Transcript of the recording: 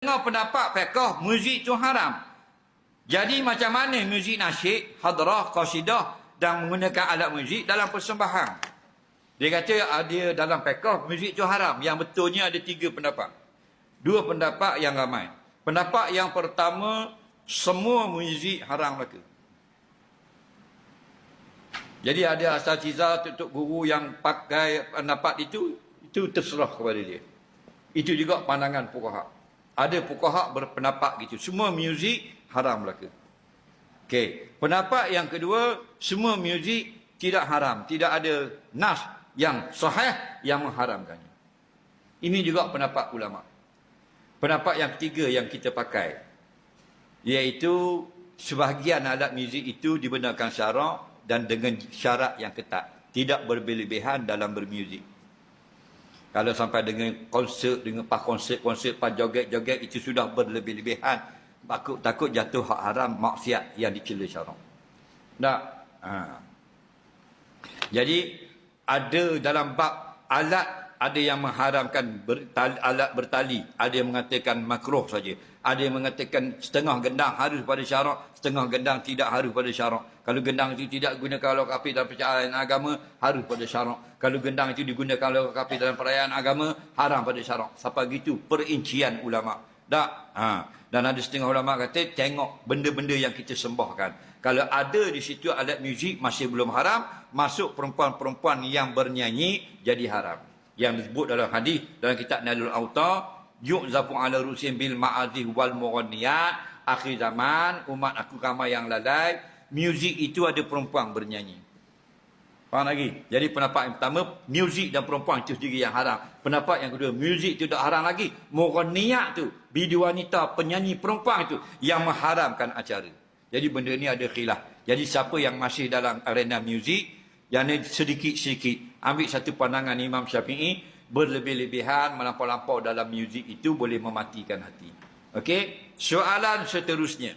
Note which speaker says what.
Speaker 1: Dengar pendapat fiqh muzik itu haram. Jadi macam mana muzik nasyid, hadrah, qasidah dan menggunakan alat muzik dalam persembahan? Dia kata ada dalam fiqh muzik itu haram. Yang betulnya ada 3 pendapat. 2 pendapat yang ramai. Pendapat yang pertama, semua muzik haram belaka. Jadi ada asatizah, tutup guru yang pakai pendapat itu terserah kepada dia. Itu juga pandangan fuqaha. Ada fuqaha berpendapat gitu. Semua muzik haram belaka. Okey. Pendapat yang kedua, semua muzik tidak haram. Tidak ada nas yang sahih yang mengharamkannya. Ini juga pendapat ulama. Pendapat yang ketiga yang kita pakai, iaitu sebahagian alat muzik itu dibenarkan syarak dan dengan syarat yang ketat. Tidak berlebihan dalam bermuzik. Kalau sampai dengan konsert, dengan pas konsert, pas joget-joget, itu sudah berlebih-lebihan. Takut jatuh hak haram, maksiat yang dicela syarak. Tak? Jadi, ada dalam bab alat, ada yang mengharamkan alat bertali. Ada yang mengatakan makruh saja. Ada yang mengatakan setengah gendang harus pada syarak, setengah gendang tidak harus pada syarak. Kalau gendang itu tidak digunakan oleh kafir dalam percayaan agama, harus pada syarak. Kalau gendang itu digunakan oleh kafir dalam perayaan agama, haram pada syarak. Sampai gitu perincian ulama. Tak? Dan ada setengah ulama kata, tengok benda-benda yang kita sembahkan. Kalau ada di situ alat muzik masih belum haram, masuk perempuan-perempuan yang bernyanyi jadi haram. Yang disebut dalam hadis dalam kitab Nailul Autar, yu'zafu ala rusin bil ma'azih wal mughanniyat, akhir zaman umat aku ramai yang lalai, muzik itu ada perempuan bernyanyi. Faham lagi? Jadi pendapat yang pertama, muzik dan perempuan itu sendiri yang haram. Pendapat yang kedua, muzik itu tak haram lagi. Mughanniyat tu, bidu wanita, penyanyi perempuan itu yang mengharamkan acara. Jadi benda ni ada khilaf. Jadi siapa yang masih dalam arena muzik, yang ni sedikit-sedikit ambil satu pandangan Imam Syafi'i, berlebih-lebihan, melampau-lampau dalam muzik itu boleh mematikan hati. Okey? Soalan seterusnya.